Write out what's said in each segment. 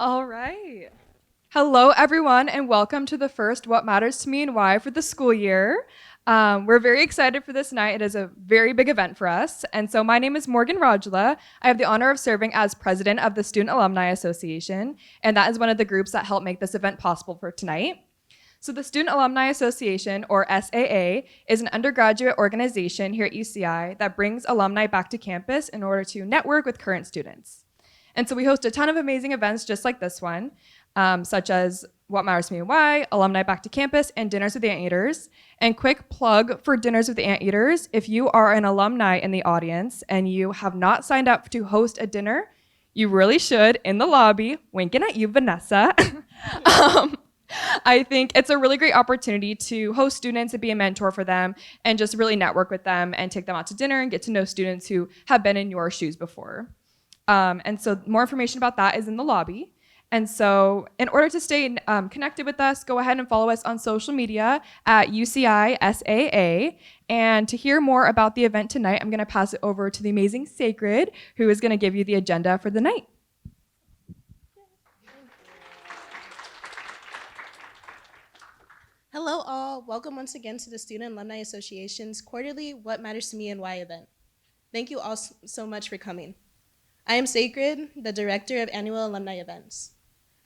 All right. Hello, everyone, and welcome to the first What Matters to Me and Why for the school year. We're very excited for this night. It is a very big event for us. And so my name is Morgan Rajla. I have the honor of serving as president of the Student Alumni Association, and that is one of the groups that helped make this event possible for tonight. So the Student Alumni Association, or SAA, is an undergraduate organization here at UCI that brings alumni back to campus in order to network with current students. And so we host a ton of amazing events just like this one, such as What Matters to Me and Why, Alumni Back to Campus, and Dinners with the Anteaters. And quick plug for Dinners with the Anteaters, if you are an alumni in the audience and you have not signed up to host a dinner, you really should in the lobby, winking at you, Vanessa. I think it's a really great opportunity to host students and be a mentor for them and just really network with them and take them out to dinner and get to know students who have been in your shoes before. And so more information about that is in the lobby. And so in order to stay connected with us, go ahead and follow us on social media at UCI SAA. And to hear more about the event tonight, I'm going to pass it over to the amazing Sacred, who is going to give you the agenda for the night. Hello all, welcome once again to the Student Alumni Association's quarterly What Matters to Me and Why event. Thank you all so much for coming. I am Sacred, the Director of Annual Alumni Events.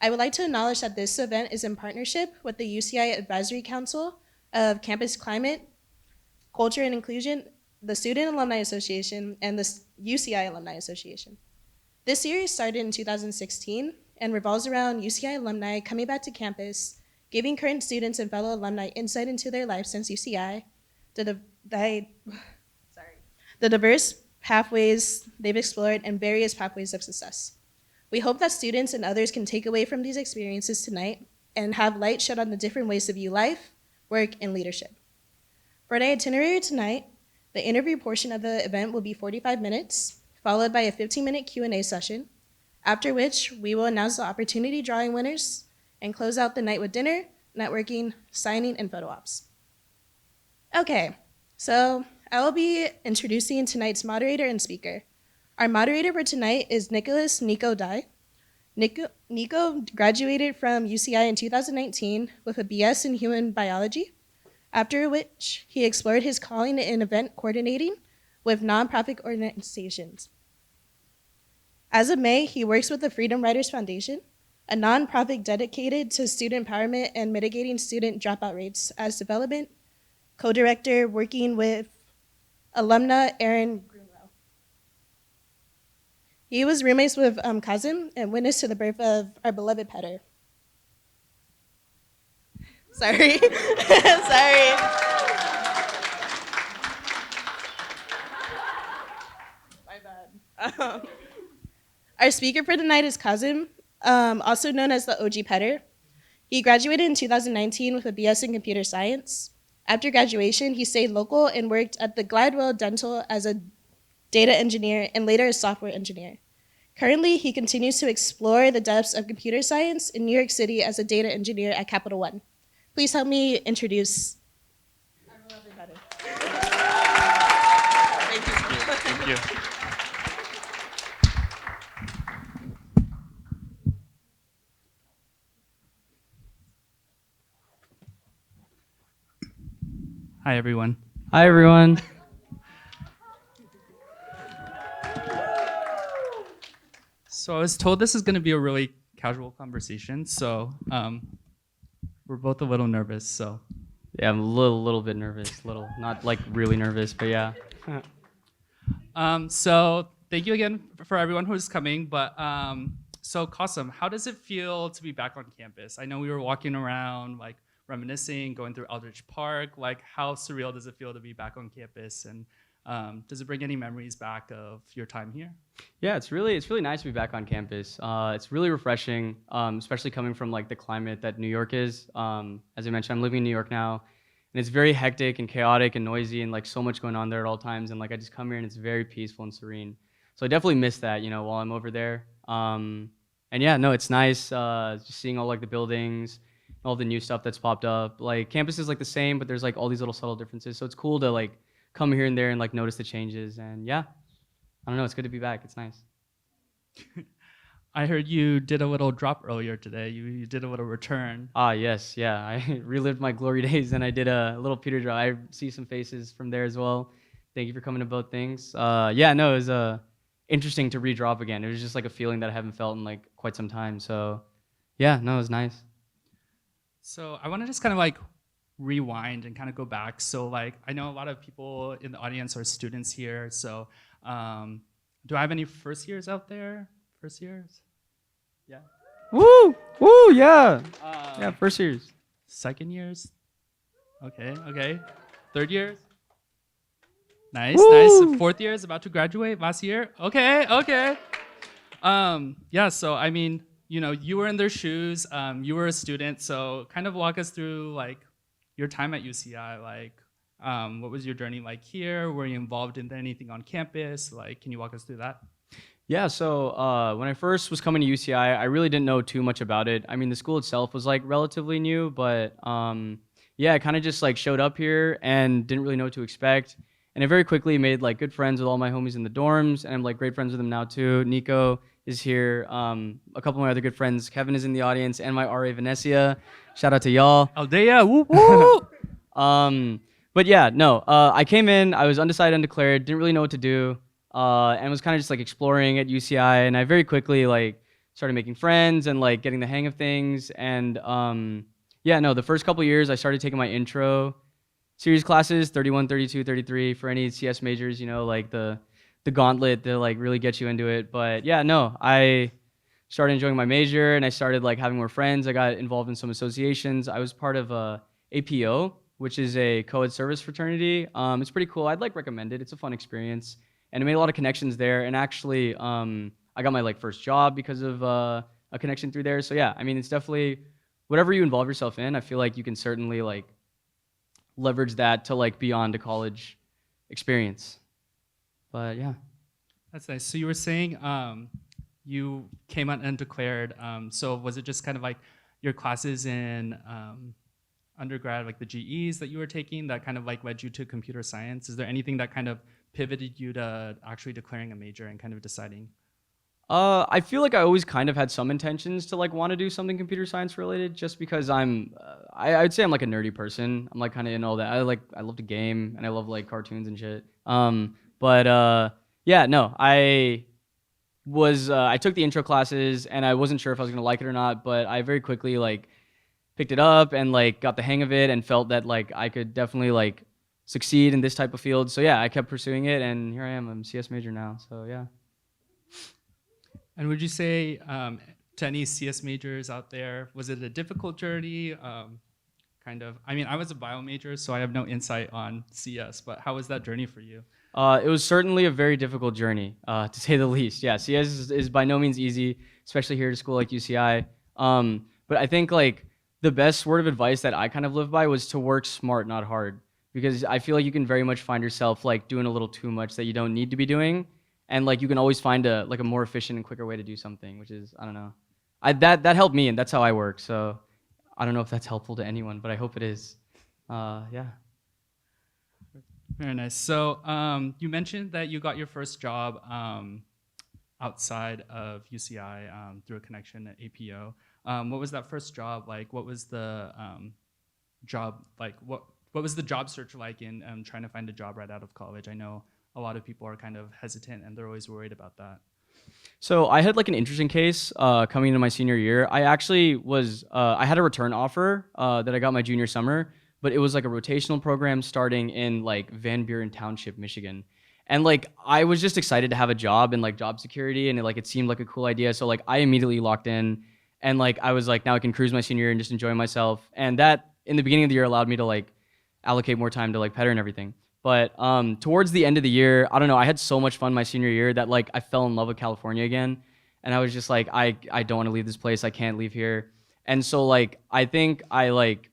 I would like to acknowledge that this event is in partnership with the UCI Advisory Council of Campus Climate, Culture and Inclusion, the Student Alumni Association, and the UCI Alumni Association. This series started in 2016 and revolves around UCI alumni coming back to campus, giving current students and fellow alumni insight into their lives since UCI, the diverse pathways they've explored, and various pathways of success. We hope that students and others can take away from these experiences tonight and have light shed on the different ways to view life, work, and leadership. For the itinerary tonight, the interview portion of the event will be 45 minutes, followed by a 15-minute Q&A session, after which we will announce the opportunity drawing winners and close out the night with dinner, networking, signing, and photo ops. Okay, so I will be introducing tonight's moderator and speaker. Our moderator for tonight is Nico Dai. Nico graduated from UCI in 2019 with a BS in human biology, after which he explored his calling in event coordinating with nonprofit organizations. As of May, he works with the Freedom Writers Foundation, a nonprofit dedicated to student empowerment and mitigating student dropout rates as development co-director working with alumna Aaron Grunwell. He was roommates with Qasim and witness to the birth of our beloved Petter. Sorry. Sorry. My bad. Our speaker for tonight is Qasim, also known as the OG Petter. He graduated in 2019 with a BS in computer science. After graduation, he stayed local and worked at the Glidewell Dental as a data engineer and later a software engineer. Currently, he continues to explore the depths of computer science in New York City as a data engineer at Capital One. Please help me introduce our beloved Petter. Thank you. Thank you. Hi, everyone. Hi, everyone. So I was told this is going to be a really casual conversation, so we're both a little nervous, so. Yeah, I'm a little bit nervous, not like really nervous, but yeah. So thank you again for everyone who's coming, but so Qasim, how does it feel to be back on campus? I know we were walking around, like, reminiscing, going through Aldrich Park. Like, how surreal does it feel to be back on campus? And does it bring any memories back of your time here? Yeah, it's really nice to be back on campus. It's really refreshing, especially coming from like the climate that New York is. As I mentioned, I'm living in New York now, and it's very hectic and chaotic and noisy and like so much going on there at all times. And like I just come here and it's very peaceful and serene. So I definitely miss that, while I'm over there. And yeah, no, it's nice just seeing all like the buildings, all the new stuff that's popped up. Like campus is like the same, but there's like all these little subtle differences. So it's cool to like come here and there and like notice the changes. And yeah, I don't know, it's good to be back. It's nice. I heard you did a little drop earlier today. You did a little return. Ah, yes, yeah. I relived my glory days and I did a little Peter drop. I see some faces from there as well. Thank you for coming to both things. Yeah, no, it was interesting to re-drop again. It was just like a feeling that I haven't felt in like quite some time. So, yeah, no, it was nice. So I want to just kind of like rewind and kind of go back. So like I know a lot of people in the audience are students here. So do I have any first years out there? First years? Yeah. Woo! Woo! Yeah. Yeah, first years. Second years? Okay. Third years? Nice, Woo! nice. Fourth years, about to graduate last year? Okay. Yeah, so I mean, you know, you were in their shoes, you were a student, so kind of walk us through like your time at UCI, like what was your journey like here? Were you involved in anything on campus? Like, can you walk us through that? Yeah, so when I first was coming to UCI, I really didn't know too much about it. I mean, the school itself was like relatively new, but yeah, I kind of just like showed up here and didn't really know what to expect. And I very quickly made like good friends with all my homies in the dorms, and I'm like great friends with them now too. Nico is here. A couple of my other good friends, Kevin is in the audience, and my RA Venecia. Shout out to y'all. Aldea, woo woo! But yeah, no, I came in, I was undecided, undeclared, didn't really know what to do, and was kind of just like exploring at UCI, and I very quickly like started making friends and like getting the hang of things. And yeah, no, the first couple years I started taking my intro series classes, 31, 32, 33 for any CS majors, you know, like the gauntlet to like really get you into it. But yeah, no, I started enjoying my major and I started like having more friends. I got involved in some associations. I was part of APO, which is a co-ed service fraternity. It's pretty cool. I'd like recommend it. It's a fun experience. And I made a lot of connections there. And actually, I got my like first job because of a connection through there. So yeah, I mean, it's definitely whatever you involve yourself in, I feel like you can certainly like leverage that to like beyond a college experience. But yeah. That's nice. So you were saying you came out undeclared. So was it just kind of like your classes in undergrad, like the GEs that you were taking that kind of like led you to computer science? Is there anything that kind of pivoted you to actually declaring a major and kind of deciding? I feel like I always kind of had some intentions to like want to do something computer science related, just because I'd say I'm like a nerdy person. I'm like kind of in all that. I love to game and I love like cartoons and shit. But yeah, no, I took the intro classes and I wasn't sure if I was gonna like it or not, but I very quickly like picked it up and like got the hang of it and felt that like I could definitely like succeed in this type of field. So yeah, I kept pursuing it and here I am. I'm a CS major now. So yeah. And would you say to any CS majors out there, was it a difficult journey? Kind of. I mean, I was a bio major, so I have no insight on CS, but how was that journey for you? It was certainly a very difficult journey, to say the least. Yeah, CS is by no means easy, especially here at a school like UCI. But I think like the best word of advice that I kind of live by was to work smart, not hard, because I feel like you can very much find yourself like doing a little too much that you don't need to be doing. And like you can always find a more efficient and quicker way to do something, which is, I don't know. That helped me, and that's how I work. So I don't know if that's helpful to anyone, but I hope it is. Yeah. Very nice. So you mentioned that you got your first job outside of UCI through a connection at APO. What was that first job like? What was the job like? What was the job search like in trying to find a job right out of college? I know a lot of people are kind of hesitant and they're always worried about that. So I had like an interesting case coming into my senior year. I actually I had a return offer that I got my junior summer, but it was like a rotational program starting in like Van Buren Township, Michigan. And like I was just excited to have a job and like job security, and it seemed like a cool idea. So like I immediately locked in, and like I was like, now I can cruise my senior year and just enjoy myself. And that in the beginning of the year allowed me to like allocate more time to like Pedder and everything. But towards the end of the year, I don't know, I had so much fun my senior year that like I fell in love with California again. And I was just like, I don't want to leave this place. I can't leave here. And so like, I think I like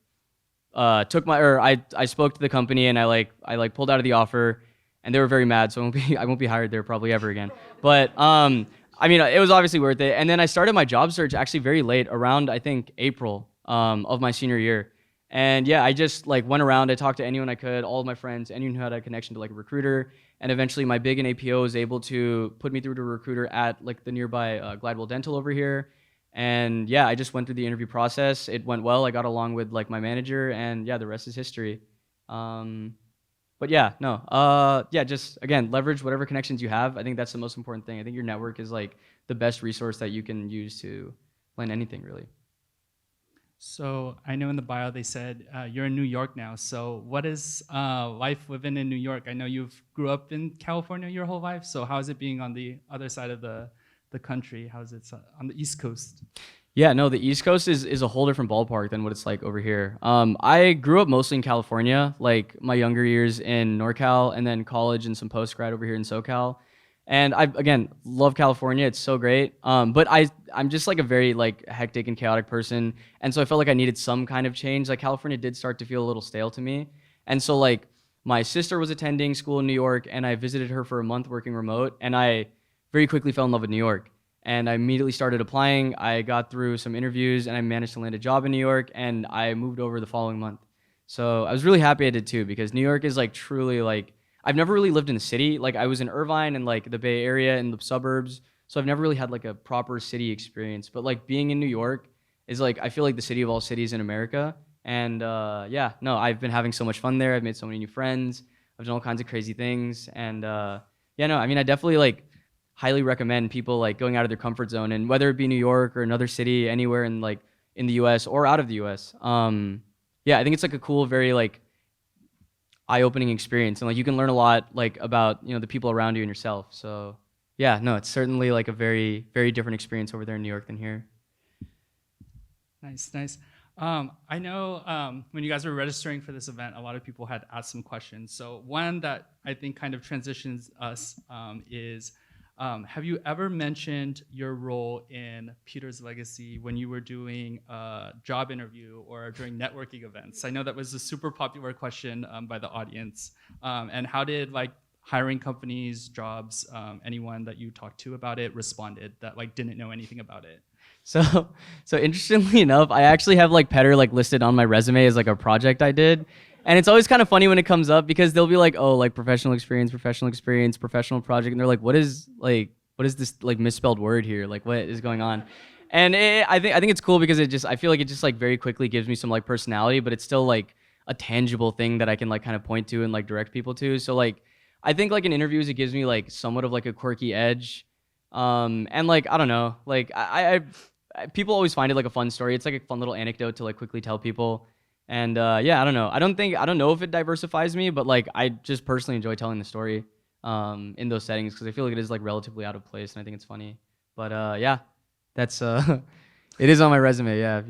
I spoke to the company and I pulled out of the offer, and they were very mad. So I won't be hired there probably ever again. But I mean, it was obviously worth it. And then I started my job search actually very late, around I think April of my senior year. And yeah, I just like went around. I talked to anyone I could, all of my friends, anyone who had a connection to like a recruiter. And eventually, my big in APO was able to put me through to a recruiter at like the nearby Gladwell Dental over here. And yeah, I just went through the interview process. It went well. I got along with like my manager, and yeah, the rest is history. Um, but yeah, no, yeah, just again, leverage whatever connections you have. I think that's the most important thing. I think your network is like the best resource that you can use to plan anything, really. So I know in the bio they said you're in New York now. So what is life living in New York? I know you've grew up in California your whole life. So how is it being on the other side of the country? How is it on the East Coast? Yeah, no, the East Coast is a whole different ballpark than what it's like over here. I grew up mostly in California, like my younger years in NorCal, and then college and some post grad over here in SoCal. And I again love California; it's so great. But I'm just like a very like hectic and chaotic person, and so I felt like I needed some kind of change. Like California did start to feel a little stale to me, and so like my sister was attending school in New York, and I visited her for a month working remote, and I very quickly fell in love with New York. And I immediately started applying. I got through some interviews and I managed to land a job in New York, and I moved over the following month. So I was really happy I did too, because New York is like truly like, I've never really lived in a city. Like I was in Irvine and like the Bay Area and the suburbs. So I've never really had like a proper city experience, but like being in New York is like, I feel like the city of all cities in America. And yeah, no, I've been having so much fun there. I've made so many new friends. I've done all kinds of crazy things. And yeah, no, I mean, I definitely like highly recommend people like going out of their comfort zone, and whether it be New York or another city anywhere in like in the US or out of the US. Yeah, I think it's like a cool, very like eye-opening experience, and like you can learn a lot like about, you know, the people around you and yourself. So yeah, no, it's certainly like a very, very different experience over there in New York than here. Nice, nice. I know when you guys were registering for this event, a lot of people had asked some questions. So one that I think kind of transitions us is, have you ever mentioned your role in Peter's legacy when you were doing a job interview or during networking events? I know that was a super popular question by the audience. And how did like hiring companies, jobs, anyone that you talked to about it responded that like didn't know anything about it? So interestingly enough, I actually have like Petter like listed on my resume as like a project I did. And it's always kind of funny when it comes up, because they'll be like, oh, like professional experience, professional project. And they're like, what is this like misspelled word here? Like what is going on? And I think it's cool because I feel like it just like very quickly gives me some like personality, but it's still like a tangible thing that I can like kind of point to and like direct people to. So like, I think like in interviews, it gives me like somewhat of like a quirky edge. And like, I don't know, like people always find it like a fun story. It's like a fun little anecdote to like quickly tell people. And yeah, I don't know. I don't know if it diversifies me, but like I just personally enjoy telling the story in those settings, because I feel like it is like relatively out of place, and I think it's funny. But yeah, that's it is on my resume. Yeah.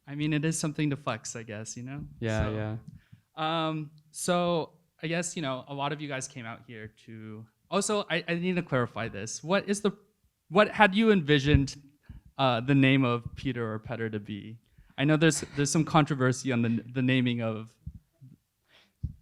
I mean, it is something to flex, I guess, you know? Yeah, so, yeah. So I guess, you know, a lot of you guys came out here to. Also, I need to clarify this. What had you envisioned the name of Peter or Petter to be? I know there's some controversy on the naming of.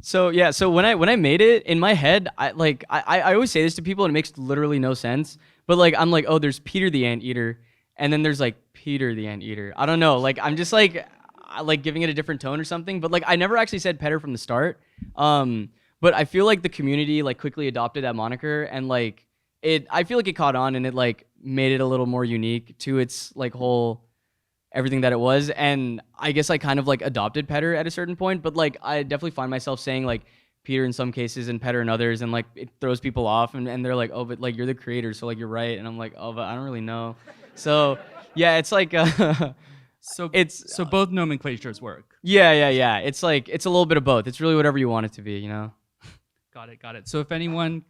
So yeah, so when I made it in my head, I always say this to people and it makes literally no sense. But like I'm like, oh, there's Peter the Anteater, and then there's like Peter the Anteater. I don't know, like I'm just like giving it a different tone or something. But like I never actually said Petter from the start. But I feel like the community like quickly adopted that moniker, and like I feel like it caught on, and it like made it a little more unique to its like whole everything that it was. And I guess I kind of like adopted Petter at a certain point, but like I definitely find myself saying like Peter in some cases and Petter in others, and like it throws people off, and they're like, oh, but like you're the creator, so like you're right. And I'm like, oh, but I don't really know. So yeah, it's like so both nomenclatures work. Yeah. It's like it's a little bit of both. It's really whatever you want it to be, you know. Got it. So if anyone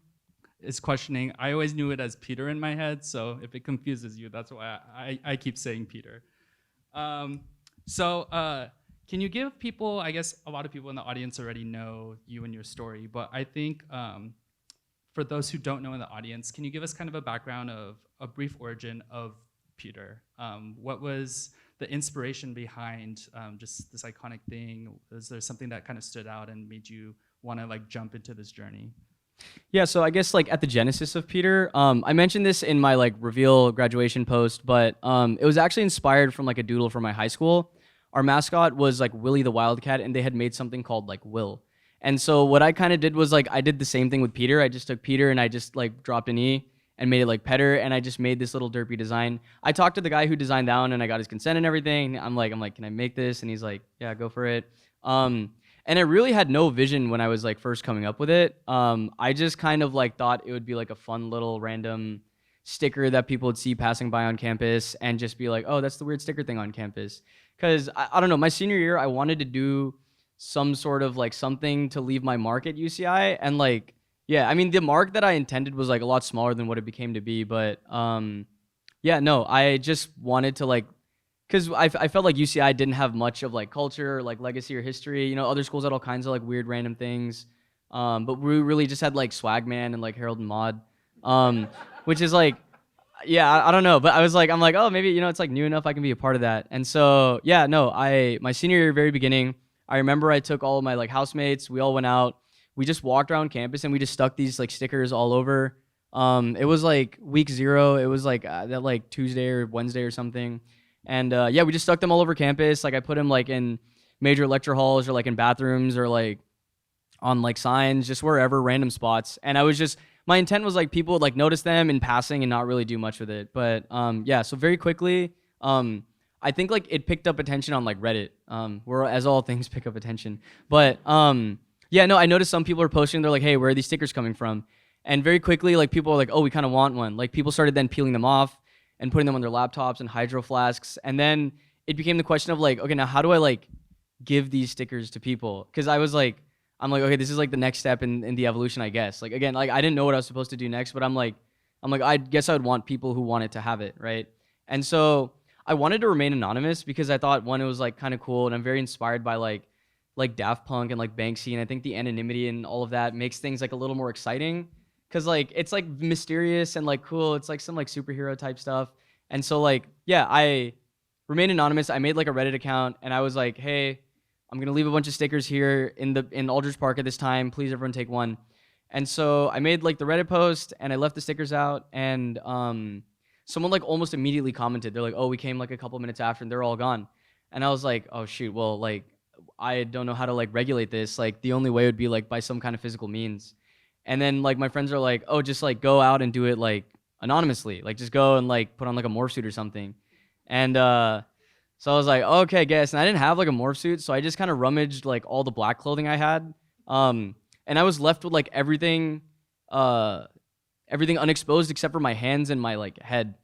is questioning, I always knew it as Peter in my head, so if it confuses you, that's why I keep saying Peter. Can you give people, I guess a lot of people in the audience already know you and your story, but I think for those who don't know in the audience, can you give us kind of a background of a brief origin of Peter? What was the inspiration behind just this iconic thing? Was there something that kind of stood out and made you want to like jump into this journey? Yeah, so I guess like at the genesis of Peter, I mentioned this in my like reveal graduation post, but it was actually inspired from like a doodle from my high school. our mascot was like Willie the Wildcat, and they had made something called like Will. And so what I kind of did was like I did the same thing with Peter. I just took Peter and I just like dropped an E and made it like Petter, and I just made this little derpy design. I talked to the guy who designed that one, and I got his consent and everything. I'm like, can I make this? And he's like, yeah, go for it. And I really had no vision when I was like first coming up with it. I just kind of like thought it would be like a fun little random sticker that people would see passing by on campus and just be like, oh, that's the weird sticker thing on campus. Because I don't know, my senior year, I wanted to do some sort of like something to leave my mark at UCI. And like, yeah, I mean, the mark that I intended was like a lot smaller than what it became to be. But yeah, no, I just wanted to like, because I felt like UCI didn't have much of like culture, or, like legacy or history. You know, other schools had all kinds of like weird random things. But we really just had like Swagman and like Harold and Maude, which is like, yeah, I don't know. But I'm like, oh, maybe, you know, it's like new enough I can be a part of that. And so, yeah, no, my senior year, very beginning, I remember I took all of my like housemates. We all went out. We just walked around campus and we just stuck these like stickers all over. It was like week 0. It was like that like Tuesday or Wednesday or something. And yeah, we just stuck them all over campus. Like I put them like in major lecture halls or like in bathrooms or like on like signs, just wherever, random spots. And I was just, my intent was like people would like notice them in passing and not really do much with it. But yeah, so very quickly, I think like it picked up attention on like Reddit, where as all things pick up attention. But yeah, no, I noticed some people are posting, they're like, hey, where are these stickers coming from? And very quickly, like people are like, oh, we kind of want one. Like people started then peeling them off and putting them on their laptops and hydro flasks. And then it became the question of like, okay, now how do I like give these stickers to people? Because I'm like, okay, this is like the next step in the evolution, I guess. Like again, like I didn't know what I was supposed to do next, but I'm like, I guess I would want people who wanted to have it, right? And so I wanted to remain anonymous because I thought one, it was like kind of cool, and I'm very inspired by like Daft Punk and like Banksy, and I think the anonymity and all of that makes things like a little more exciting. Cause like it's like mysterious and like cool. It's like some like superhero type stuff. And so like, yeah, I remained anonymous. I made like a Reddit account and I was like, hey, I'm gonna leave a bunch of stickers here in Aldridge Park at this time. Please everyone take one. And so I made like the Reddit post and I left the stickers out, and someone like almost immediately commented. They're like, oh, we came like a couple minutes after and they're all gone. And I was like, oh shoot, well like I don't know how to like regulate this. Like the only way would be like by some kind of physical means. And then like my friends are like, oh, just like go out and do it like anonymously. Like just go and like put on like a morph suit or something. And so I was like, oh, okay, I guess. And I didn't have like a morph suit, so I just kind of rummaged like all the black clothing I had. And I was left with like everything unexposed except for my hands and my like head.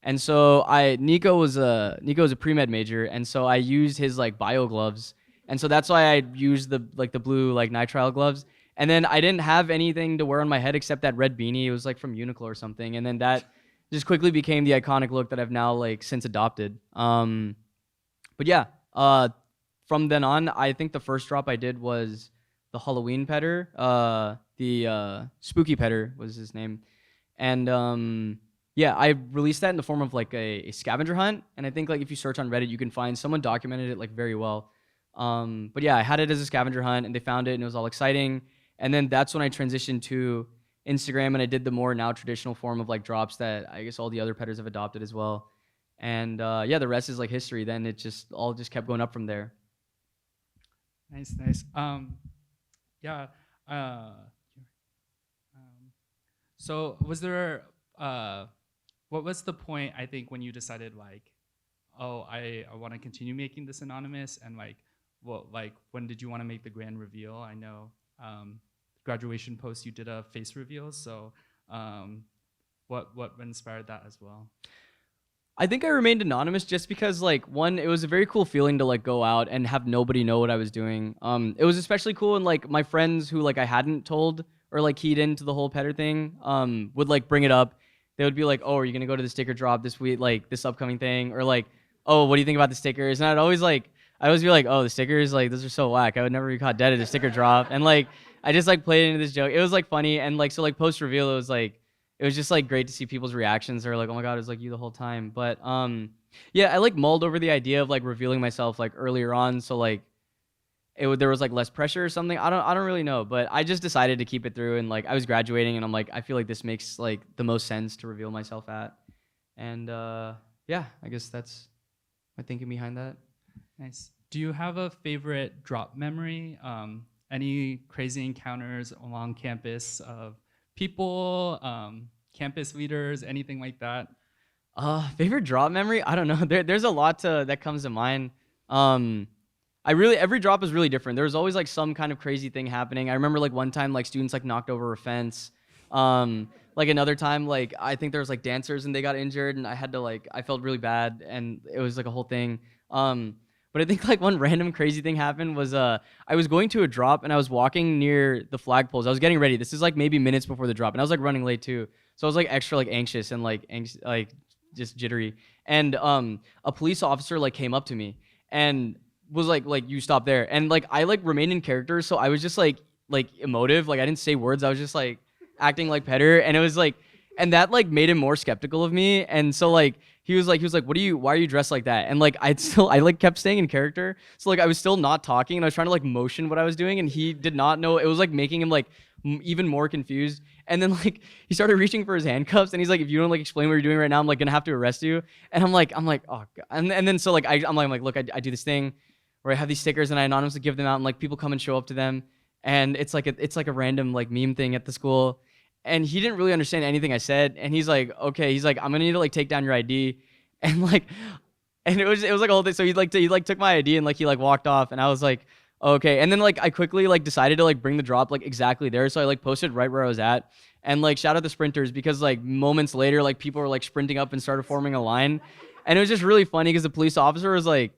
And so Nico was a pre-med major, and so I used his like bio gloves. And so that's why I used the blue like nitrile gloves. And then I didn't have anything to wear on my head except that red beanie. It was like from Uniqlo or something. And then that just quickly became the iconic look that I've now like since adopted. But yeah, from then on, I think the first drop I did was the Halloween petter. The Spooky petter was his name. And yeah, I released that in the form of like a scavenger hunt. And I think like if you search on Reddit, you can find someone documented it like very well. But yeah, I had it as a scavenger hunt and they found it and it was all exciting. And then that's when I transitioned to Instagram and I did the more now traditional form of like drops that I guess all the other petters have adopted as well. And yeah, the rest is like history. Then it just all just kept going up from there. Nice. Yeah. So was there what was the point, I think, when you decided like, oh, I want to continue making this anonymous, and like, well, like when did you want to make the grand reveal? I know graduation post you did a face reveal, so what inspired that as well? I think I remained anonymous just because like one, it was a very cool feeling to like go out and have nobody know what I was doing. It was especially cool, and like my friends who like I hadn't told or like keyed into the whole petter thing would like bring it up. They would be like, oh, are you gonna go to the sticker drop this week, like this upcoming thing? Or like, oh, what do you think about the stickers? And I always be like, oh, the stickers, like those are so whack. I would never be caught dead at a sticker drop. And like I just like played into this joke. It was like funny, and like so like post reveal it was just like great to see people's reactions. They're like, oh my god, it was like you the whole time. But yeah, I like mulled over the idea of like revealing myself like earlier on, so like there was like less pressure or something. I don't really know, but I just decided to keep it through, and like I was graduating and I'm like, I feel like this makes like the most sense to reveal myself at. And yeah, I guess that's my thinking behind that. Nice. Do you have a favorite drop memory? Any crazy encounters along campus of people, campus leaders, anything like that? Favorite drop memory? I don't know. There's a lot that comes to mind. Um, every drop is really different. There was always like some kind of crazy thing happening. I remember like one time like students like knocked over a fence. Like another time like I think there was like dancers and they got injured and I felt really bad and it was like a whole thing. But I think like one random crazy thing happened was I was going to a drop and I was walking near the flagpoles. I was getting ready. This is like maybe minutes before the drop and I was like running late too. So I was like extra like anxious and like just jittery. And a police officer like came up to me and was like you stop there. And like I like remained in character, so I was just like emotive. Like I didn't say words. I was just like acting like Petter, and it was like, and that like made him more skeptical of me. And so like he was like why are you dressed like that? And like I like kept staying in character. So like I was still not talking and I was trying to like motion what I was doing and he did not know. It was like making him like even more confused. And then like he started reaching for his handcuffs and he's like, if you don't like explain what you're doing right now, I'm like gonna have to arrest you. And I'm like, oh God. And then so like I'm like, look, I do this thing where I have these stickers and I anonymously give them out and like people come and show up to them. And it's like a random like meme thing at the school. And he didn't really understand anything I said. And he's like, okay, he's like, I'm gonna need to like take down your ID. And like, and it was like a whole thing. So he took my ID and like he like walked off and I was like, okay. And then like I quickly like decided to like bring the drop like exactly there. So I like posted right where I was at and like shout out the sprinters because like moments later, like people were like sprinting up and started forming a line. And it was just really funny because the police officer was like,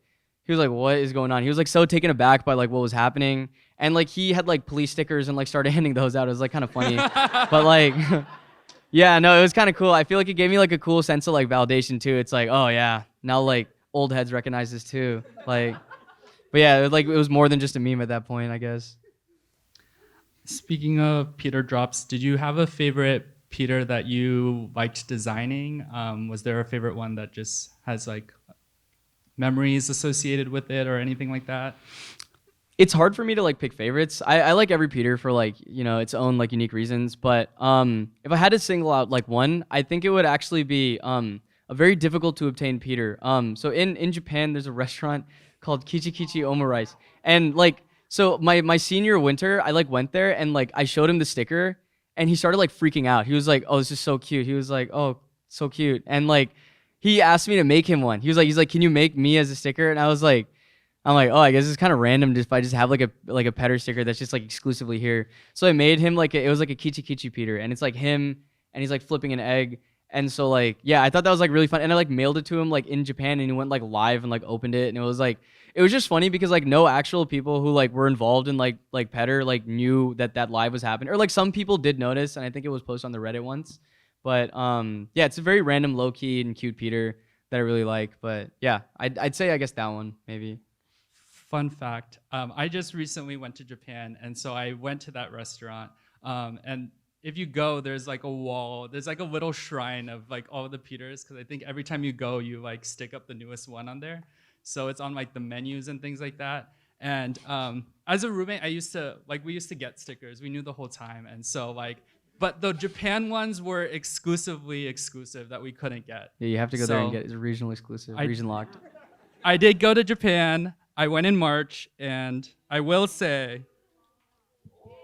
he was like, what is going on? He was like so taken aback by like what was happening. And like he had like police stickers and like started handing those out. It was like kind of funny. But like, yeah, no, it was kind of cool. I feel like it gave me like a cool sense of like validation too. It's like, oh yeah, now like old heads recognize this too. Like, but yeah, it was more than just a meme at that point, I guess. Speaking of Peter drops, did you have a favorite Peter that you liked designing? Was there a favorite one that just has like memories associated with it or anything like that? It's hard for me to like pick favorites. I like every Peter for like, you know, its own like unique reasons. But if I had to single out like one, I think it would actually be a very difficult to obtain Peter. So in Japan, there's a restaurant called Kichi Kichi Omurice. And like, so my senior winter, I like went there and like I showed him the sticker and he started like freaking out. He was like, oh, this is so cute. He was like, oh, so cute. And like, he asked me to make him one. He's like, can you make me as a sticker? And I'm like, oh, I guess it's kind of random if I just have like a Petter sticker that's just like exclusively here. So I made him like it was like a Kichi Kichi Peter, and it's like him, and he's like flipping an egg, and so like yeah, I thought that was like really fun, and I like mailed it to him like in Japan, and he went like live and like opened it, and it was just funny because like no actual people who like were involved in like Petter like knew that live was happening, or like some people did notice, and I think it was posted on the Reddit once, but yeah, it's a very random, low key and cute Peter that I really like, but yeah, I'd say I guess that one maybe. Fun fact, I just recently went to Japan, and so I went to that restaurant, and if you go, there's like a wall, there's like a little shrine of like all of the Peters, because I think every time you go, you like stick up the newest one on there. So it's on like the menus and things like that. And as a roommate, we used to get stickers. We knew the whole time. And so like, but the Japan ones were exclusively exclusive that we couldn't get. Yeah, you have to go there and get it. It's regional exclusive, region locked. I did go to Japan. I went in March, and I will say,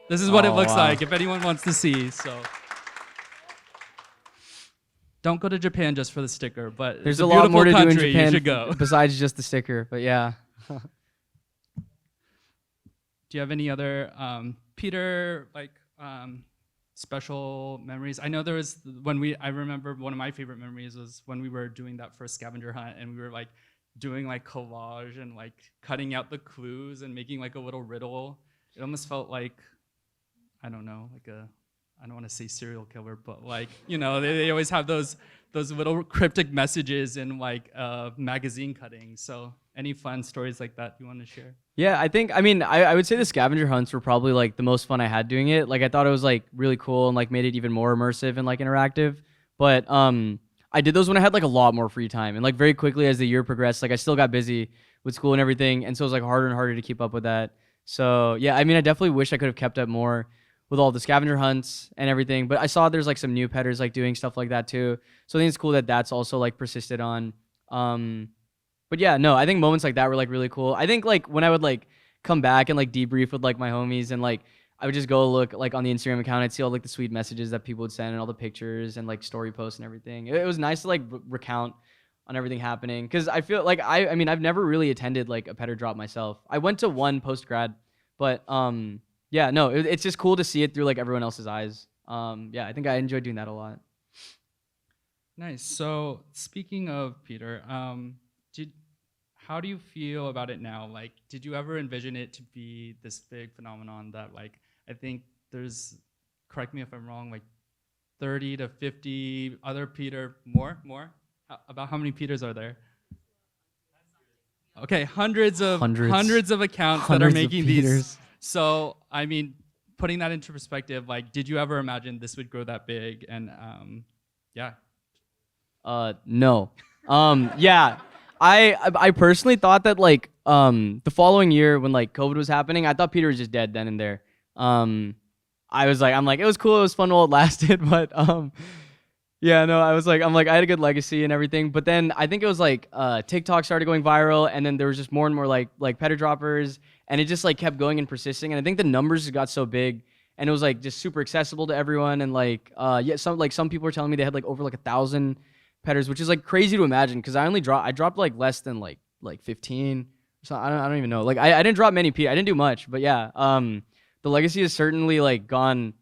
this is what it looks like if anyone wants to see. So don't go to Japan just for the sticker, but there's it's a lot more to do in Japan. You should Japan go. besides just the sticker. But yeah. Do you have any other Peter special memories? I know there was I remember one of my favorite memories was when we were doing that first scavenger hunt, and we were like doing like collage and like cutting out the clues and making like a little riddle. It almost felt like, I don't know, like I don't want to say serial killer, but like, you know, they always have those little cryptic messages in like magazine cuttings. So any fun stories like that you want to share? Yeah, I would say the scavenger hunts were probably like the most fun I had doing it. Like I thought it was like really cool and like made it even more immersive and like interactive. But I did those when I had like a lot more free time, and like very quickly as the year progressed, like I still got busy with school and everything, and so it was like harder and harder to keep up with that. So yeah, I mean, I definitely wish I could have kept up more with all the scavenger hunts and everything, but I saw there's like some new petters like doing stuff like that too. So I think it's cool that that's also like persisted on. But yeah, no, I think moments like that were like really cool. I think like when I would like come back and like debrief with like my homies and like I would just go look like on the Instagram account. I'd see all like the sweet messages that people would send and all the pictures and like story posts and everything. It was nice to like recount on everything happening because I feel like I mean I've never really attended like a petter drop myself. I went to one post grad, but yeah, no, it's just cool to see it through like everyone else's eyes. Yeah, I think I enjoyed doing that a lot. Nice. So speaking of Peter, did how do you feel about it now? Like, did you ever envision it to be this big phenomenon that like I think there's, correct me if I'm wrong, like 30 to 50 other Peter, more? About how many Peters are there? Okay, hundreds of accounts that are Hundreds of making these. Peters. So, I mean, putting that into perspective, like, did you ever imagine this would grow that big? And yeah. No. Yeah. I personally thought that like the following year when like COVID was happening, I thought Peter was just dead then and there. I'm like it was cool, it was fun while it lasted, but yeah, no, I'm like I had a good legacy and everything, but then I think it was like TikTok started going viral, and then there was just more and more like petter droppers, and it just like kept going and persisting, and I think the numbers got so big, and it was like just super accessible to everyone, and like yeah, some people were telling me they had like over like 1,000 petters, which is like crazy to imagine because I dropped like less than like 15. So I don't even know. Like I didn't drop many I didn't do much, but yeah, the legacy has certainly like gone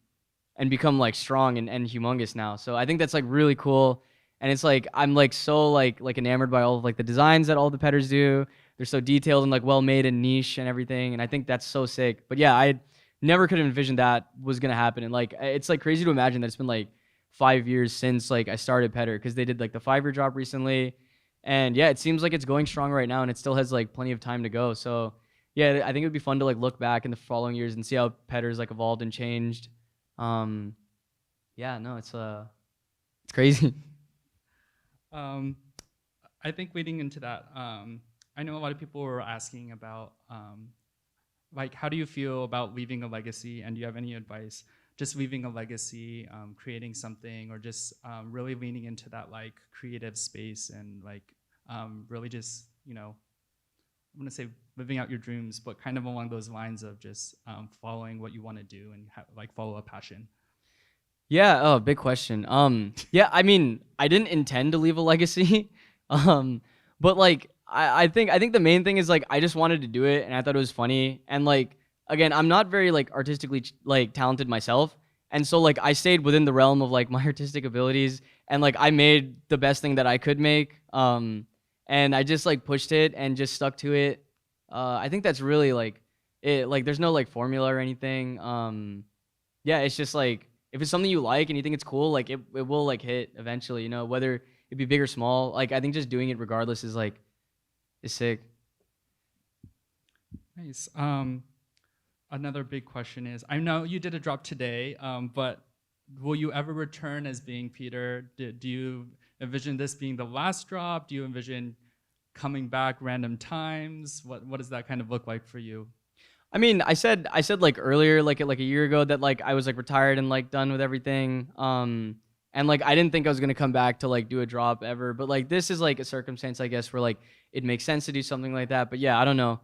and become like strong and humongous now. So I think that's like really cool. And it's like I'm like so like enamored by all of like the designs that all the petters do. They're so detailed and like well made and niche and everything. And I think that's so sick. But yeah, I never could have envisioned that was gonna happen. And like it's like crazy to imagine that it's been like 5 years since like I started petter because they did like the 5-year drop recently. And yeah, it seems like it's going strong right now and it still has like plenty of time to go. So yeah, I think it would be fun to like look back in the following years and see how petters like evolved and changed. Um, yeah, no, it's crazy. Um, I think leading into that, I know a lot of people were asking about, like, how do you feel about leaving a legacy, and do you have any advice? Just leaving a legacy, creating something, or just really leaning into that like creative space and like really just I'm gonna say living out your dreams, but kind of along those lines of just following what you want to do and like follow a passion. Yeah, oh, big question. Yeah, I mean, I didn't intend to leave a legacy. But like I think the main thing is like I just wanted to do it and I thought it was funny. And like again, I'm not very like artistically like talented myself. And so like I stayed within the realm of like my artistic abilities and like I made the best thing that I could make. And I just like pushed it and just stuck to it. I think that's really like it, like there's no like formula or anything. Yeah, it's just like if it's something you like and you think it's cool, like it will like hit eventually, whether it be big or small. Like I think just doing it regardless is sick. Nice. Another big question is, I know you did a drop today, but will you ever return as being Peter? Do you envision this being the last drop? Do you envision coming back random times? What does that kind of look like for you? I mean, I said like earlier, like a year ago, that like I was like retired and like done with everything. And like I didn't think I was gonna come back to like do a drop ever. But like this is like a circumstance, I guess, where like it makes sense to do something like that. But yeah, I don't know.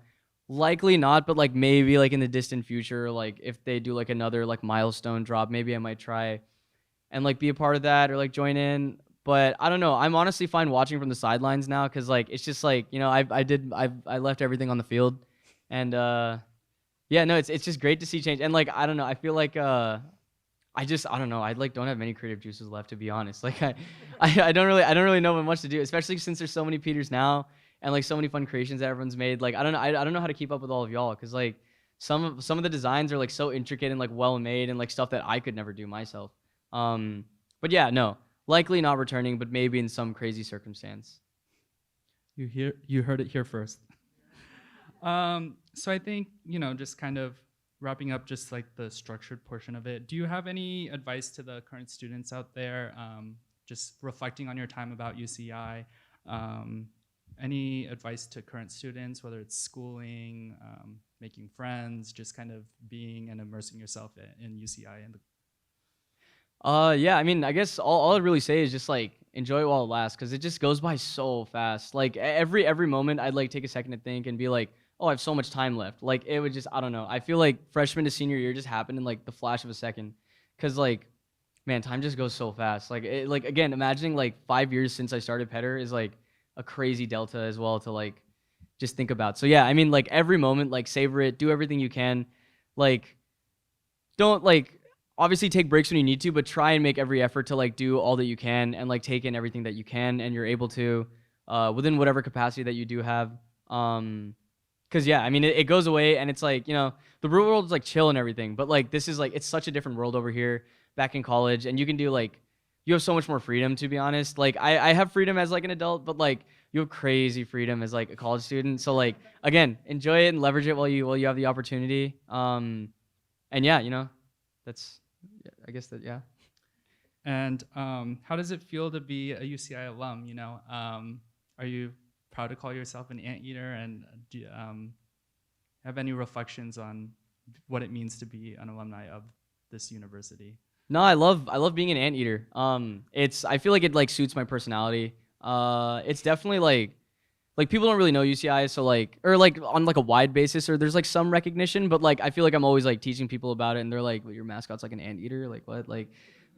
Likely not, but like maybe like in the distant future, like if they do like another like milestone drop, maybe I might try and like be a part of that or like join in. But I don't know. I'm honestly fine watching from the sidelines now because like it's just like I left everything on the field, and yeah, no, it's just great to see change. And like I don't know, I feel like I don't know, I like don't have many creative juices left to be honest. Like I don't really know what much to do, especially since there's so many Peters now and like so many fun creations that everyone's made. Like I don't know, I don't know how to keep up with all of y'all because like some of the designs are like so intricate and like well made and like stuff that I could never do myself. But yeah, no, likely not returning, but maybe in some crazy circumstance. You heard it here first. So I think, just kind of wrapping up just like the structured portion of it. Do you have any advice to the current students out there, just reflecting on your time about UCI? Any advice to current students, whether it's schooling, making friends, just kind of being and immersing yourself in UCI? Yeah, I mean, I guess all I'd really say is just like enjoy it while it lasts, because it just goes by so fast. Like every moment, I'd like take a second to think and be like, oh, I have so much time left. Like it would just, I don't know. I feel like freshman to senior year just happened in like the flash of a second, because like, man, time just goes so fast. Like again, imagining like 5 years since I started Petter is like a crazy delta as well to like just think about. So yeah, I mean, like every moment, like savor it, do everything you can, like don't like obviously take breaks when you need to, but try and make every effort to like do all that you can and like take in everything that you can and you're able to within whatever capacity that you do have. Because yeah, I mean it goes away and it's like, the real world is like chill and everything, but like this is like it's such a different world over here back in college, and you can do like you have so much more freedom, to be honest. Like I have freedom as like an adult, but like you have crazy freedom as like a college student. So like again, enjoy it and leverage it while you have the opportunity. And yeah, that's, yeah, I guess that, yeah. And how does it feel to be a UCI alum? Are you proud to call yourself an anteater? And do you have any reflections on what it means to be an alumni of this university? No, I love being an anteater. I feel like it like suits my personality. It's definitely like people don't really know UCI, so like, or like on like a wide basis, or there's like some recognition, but like I feel like I'm always like teaching people about it, and they're like, well, your mascot's like an anteater, like what, like,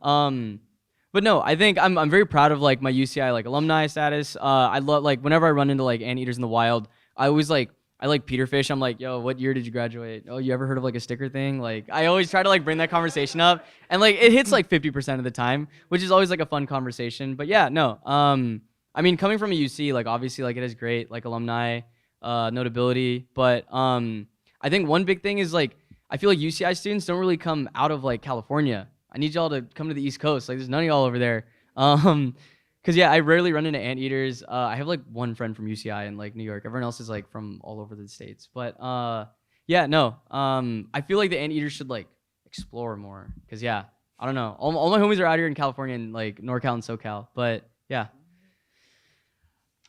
um, but no, I think I'm very proud of like my UCI like alumni status. I love like whenever I run into like anteaters in the wild, I like Peterfish. I'm like, yo, what year did you graduate? Oh, you ever heard of like a sticker thing? Like I always try to like bring that conversation up, and like it hits like 50% of the time, which is always like a fun conversation. But yeah, no, I mean, coming from a UC, like obviously, like it is great, like alumni, notability. But I think one big thing is like I feel like UCI students don't really come out of like California. I need y'all to come to the East Coast. Like there's none of y'all over there. Cause yeah, I rarely run into anteaters. I have like one friend from UCI in like New York. Everyone else is like from all over the states. But yeah, no. I feel like the anteaters should like explore more. Cause yeah, I don't know. All my homies are out here in California and like NorCal and SoCal. But yeah.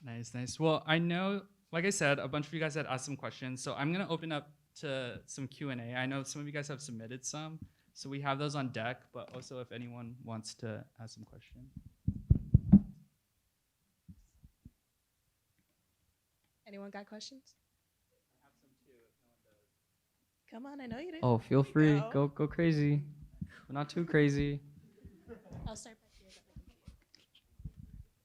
Nice, nice. Well, I know, like I said, a bunch of you guys had asked some questions, so I'm gonna open up to some Q&A. I know some of you guys have submitted some, so we have those on deck, but also if anyone wants to ask some questions. Anyone got questions? I have some too, if no one does. Come on, I know you do. Oh, feel free. Go crazy. But not too crazy. I'll start back here.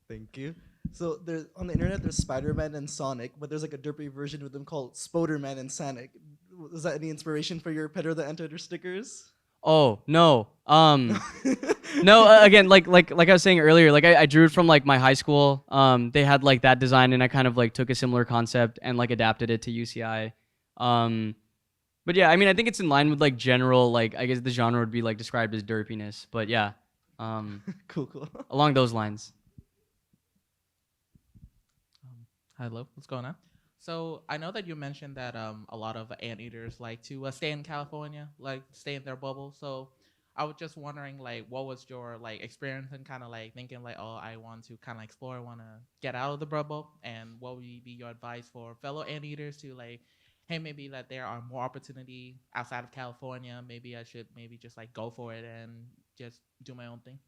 Thank you. So there's on the internet there's Spider-Man and Sonic, but there's like a derpy version of them called Spoderman and Sonic. Was that any inspiration for your Petter the Anteater stickers? Oh no. No. Again, like I was saying earlier, like I drew it from like my high school. They had like that design, and I kind of like took a similar concept and like adapted it to UCI. But yeah, I mean, I think it's in line with like general, like I guess the genre would be like described as derpiness. But yeah, Cool. along those lines. Hello, what's going on? So I know that you mentioned that a lot of anteaters like to stay in California, like stay in their bubble. So I was just wondering, like, what was your like experience and kind of like thinking like, oh, I want to kind of explore, want to get out of the bubble, and what would be your advice for fellow anteaters to like, hey, maybe that there are more opportunity outside of California. Maybe I should maybe just like go for it and just do my own thing.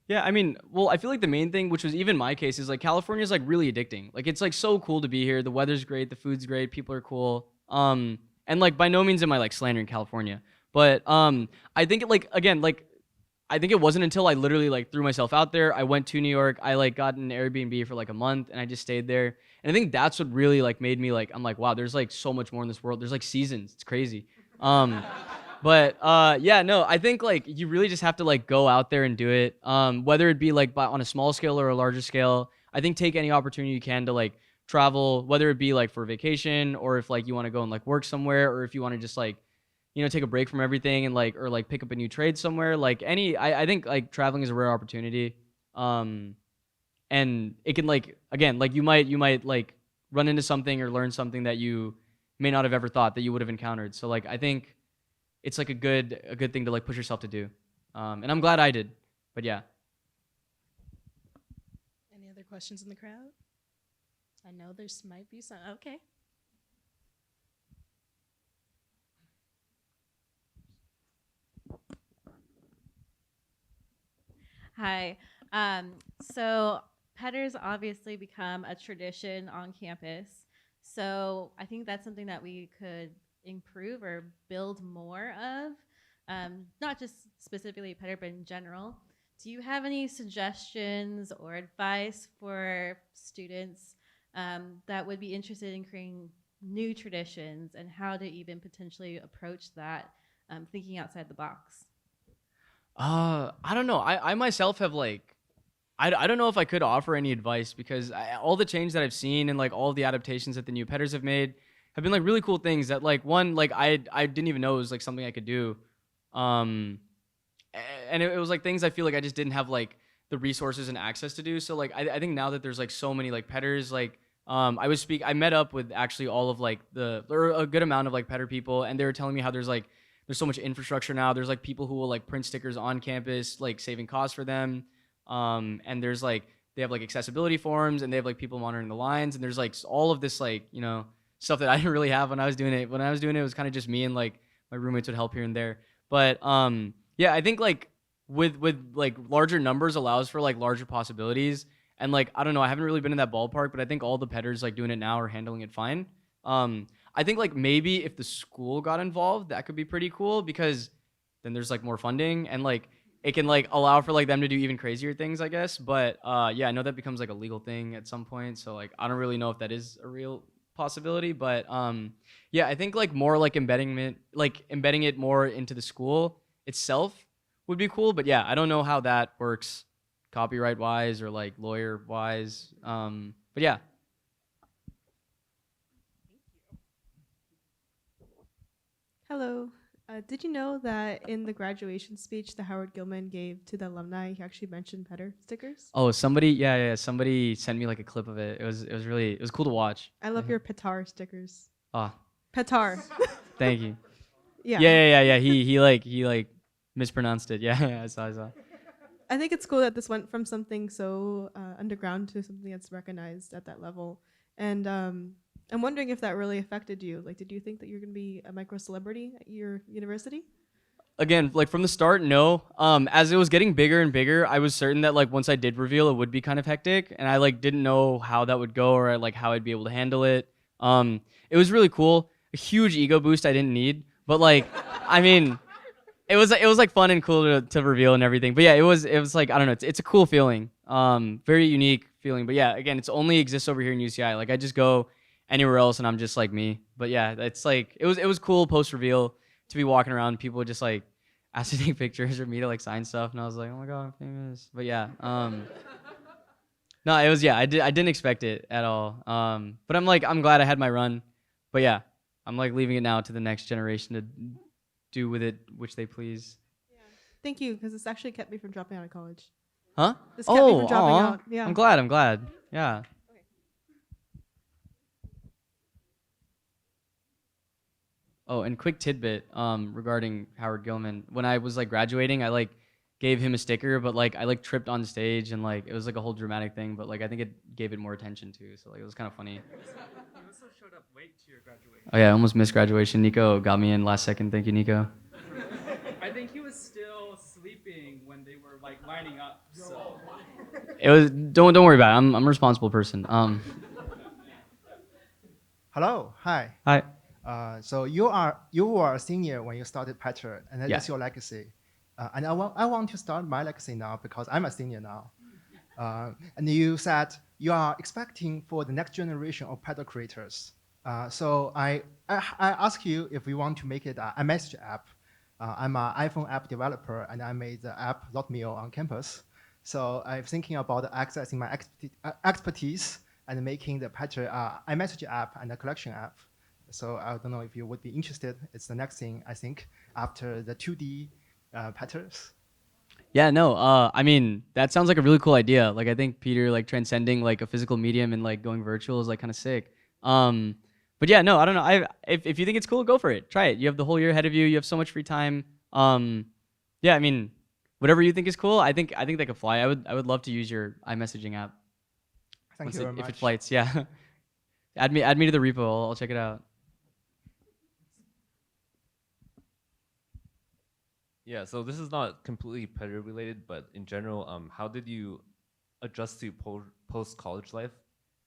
Yeah, I mean, well, I feel like the main thing, which was even my case, is like California is like really addicting. Like it's like so cool to be here. The weather's great, the food's great, people are cool. And like by no means am I like slandering California, but I think it like again like I think it wasn't until I literally like threw myself out there. I went to New York. I like got an Airbnb for like a month, and I just stayed there. And I think that's what really like made me like I'm like wow, there's like so much more in this world. There's like seasons. It's crazy. But yeah, no, I think like you really just have to like go out there and do it. Whether it be like on a small scale or a larger scale. I think take any opportunity you can to like travel, whether it be like for vacation or if like you want to go and like work somewhere, or if you want to just like take a break from everything and like or like pick up a new trade somewhere. Like I think like traveling is a rare opportunity. And it can like again like you might like run into something or learn something that you may not have ever thought that you would have encountered. So like I think it's like a good thing to like push yourself to do. And I'm glad I did. But yeah. Any other questions in the crowd? I know there's might be some. Okay. Hi. So Petters obviously become a tradition on campus. So I think that's something that we could improve or build more of, not just specifically Petter, but in general. Do you have any suggestions or advice for students that would be interested in creating new traditions and how to even potentially approach that, thinking outside the box? I don't know. I myself have like I don't know if I could offer any advice because all the change that I've seen and like all the adaptations that the new Petters have made have been like really cool things that like one like I didn't even know it was like something I could do. Um and it was like things I feel like I just didn't have like the resources and access to do. So like I think now that there's like so many like Petters like I met up with actually all of like or a good amount of like Petter people and they were telling me how there's so much infrastructure now. There's like people who will like print stickers on campus, like saving costs for them. And there's like they have like accessibility forums and they have like people monitoring the lines and there's like all of this like stuff that I didn't really have when I was doing it. When I was doing it, it was kind of just me and like my roommates would help here and there. But yeah, I think like with like larger numbers allows for like larger possibilities. And like I don't know, I haven't really been in that ballpark, but I think all the Petters like doing it now are handling it fine. I think like maybe if the school got involved, that could be pretty cool because then there's like more funding and like it can like allow for like them to do even crazier things, I guess. But yeah, I know that becomes like a legal thing at some point. So like I don't really know if that is a real possibility. But yeah, I think like more like embedding it more into the school itself would be cool. But yeah, I don't know how that works copyright wise or like lawyer wise. But yeah. Hello. Did you know that in the graduation speech that Howard Gilman gave to the alumni, he actually mentioned Petter stickers? Oh, somebody sent me like a clip of it. It was cool to watch. I love your Petar stickers. Ah, Petar. thank you. Yeah. Yeah. He mispronounced it. Yeah, I saw. I think it's cool that this went from something so underground to something that's recognized at that level. And I'm wondering if that really affected you. Like, did you think that you're going to be a micro celebrity at your university? Again, like from the start, no. As it was getting bigger and bigger, I was certain that like once I did reveal, it would be kind of hectic, and I like didn't know how that would go or like how I'd be able to handle it. It was really cool. A huge ego boost I didn't need, but like, I mean, it was like fun and cool to reveal and everything. But yeah, it was like I don't know, it's a cool feeling. Very unique feeling. But yeah, again, it's only exists over here in UCI. Like I just go anywhere else and I'm just like me. But yeah, it's like it was cool post reveal to be walking around, people would just like ask to take pictures or me to like sign stuff, and I was like, oh my god, I'm famous. But yeah, no, it was I didn't expect it at all. But I'm glad I had my run. But yeah, I'm like leaving it now to the next generation to do with it which they please. Yeah. Thank you, because this actually kept me from dropping out of college. Huh? This kept me from dropping aw. out. Yeah. I'm glad. Yeah. Oh, and quick tidbit regarding Howard Gilman. When I was like graduating, I like gave him a sticker, but like I like tripped on stage and like it was like a whole dramatic thing, but like I think it gave it more attention too. So like it was kind of funny. You also showed up late to your graduation. Oh yeah, I almost missed graduation. Nico got me in last second. Thank you, Nico. I think he was still sleeping when they were like lining up. So It was don't worry about it. I'm a responsible person. Hello, hi. Hi. So you were a senior when you started Petra, and that Yeah. is your legacy. And I want to start my legacy now because I'm a senior now. And you said you are expecting for the next generation of Petra creators. So I ask you if you want to make it a message app. I'm an iPhone app developer, and I made the app Lotmail on campus. So I'm thinking about accessing my expertise and making the Petra iMessage app and a collection app. So I don't know if you would be interested. It's the next thing, I think, after the 2D patterns. Yeah, no. I mean, that sounds like a really cool idea. Like, I think Peter like transcending like a physical medium and like going virtual is like kind of sick. But yeah, no, I don't know. If you think it's cool, go for it. Try it. You have the whole year ahead of you. You have so much free time. Yeah, I mean, whatever you think is cool, I think they could fly. I would love to use your iMessaging app. Thank you very much. If it flights, yeah. add me to the repo. I'll check it out. Yeah, so this is not completely predator related, but in general, how did you adjust to post college life,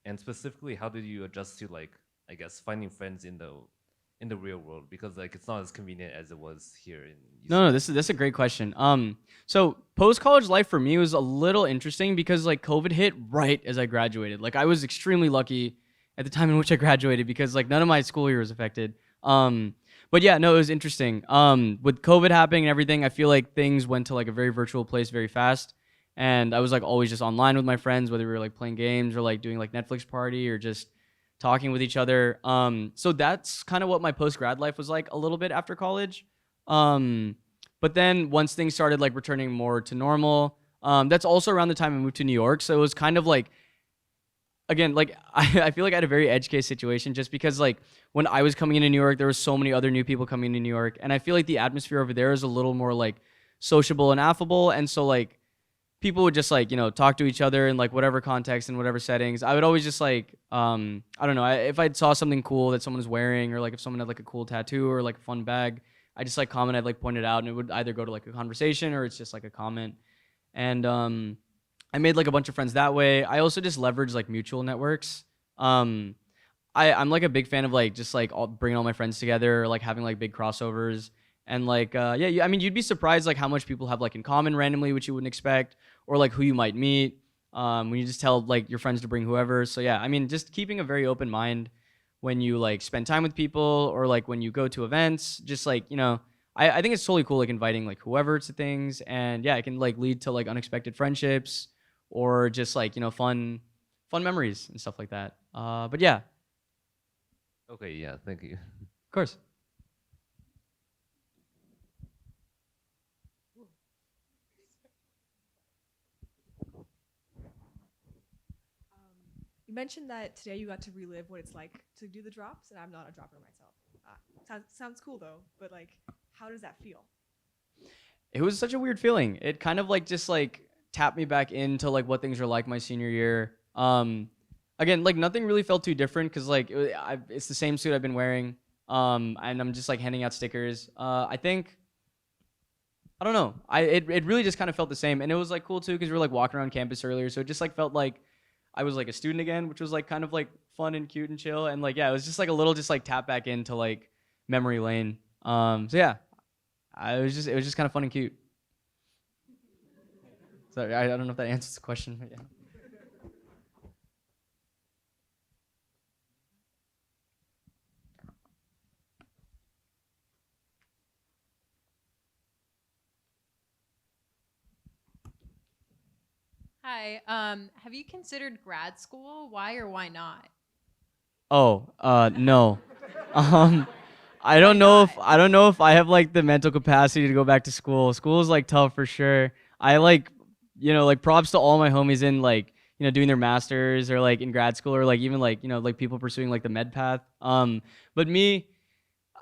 and specifically, how did you adjust to like, I guess, finding friends in the real world, because like it's not as convenient as it was here in No, UC. this is a great question. So post college life for me was a little interesting because like COVID hit right as I graduated. Like I was extremely lucky at the time in which I graduated because like none of my school year was affected. But yeah, no, it was interesting. With COVID happening and everything, I feel like things went to like a very virtual place very fast. And I was like always just online with my friends, whether we were like playing games or like doing like Netflix party or just talking with each other. So that's kind of what my post grad life was like a little bit after college. But then once things started like returning more to normal, that's also around the time I moved to New York. So it was kind of like, again, like I feel like I had a very edge case situation just because like when I was coming into New York, there were so many other new people coming into New York. And I feel like the atmosphere over there is a little more like sociable and affable. And so like people would just like, talk to each other in like whatever context and whatever settings. I would always just like, I don't know, if I saw something cool that someone was wearing or like if someone had like a cool tattoo or like a fun bag, I just like comment, I'd like point it out and it would either go to like a conversation or it's just like a comment. And I made like a bunch of friends that way. I also just leveraged like mutual networks. I'm like a big fan of like just like bringing all my friends together, or, like having like big crossovers. And like, I mean, you'd be surprised like how much people have like in common randomly, which you wouldn't expect, or like who you might meet when you just tell like your friends to bring whoever. So yeah, I mean, just keeping a very open mind when you like spend time with people or like when you go to events, just like, I think it's totally cool like inviting like whoever to things. And yeah, it can like lead to like unexpected friendships or just like, fun memories and stuff like that. But yeah, Okay, yeah, thank you. of course. You mentioned that today you got to relive what it's like to do the drops, and I'm not a dropper myself. Sounds cool though, but like, how does that feel? It was such a weird feeling. It kind of like just like tapped me back into like what things were like my senior year. Again, like nothing really felt too different because like it's the same suit I've been wearing. And I'm just like handing out stickers. I think I don't know. It really just kind of felt the same, and it was like cool too because we were like walking around campus earlier, so it just like felt like I was like a student again, which was like kind of like fun and cute and chill, and like yeah, it was just like a little just like tap back into like memory lane. So yeah, it was just kind of fun and cute. Sorry, I don't know if that answers the question, but yeah. Hi. Have you considered grad school? Why or why not? Oh, no. Um, I don't know if I have like the mental capacity to go back to school. School is like tough for sure. I like, like props to all my homies in like, doing their masters or like in grad school or like even like, like people pursuing like the med path. But me,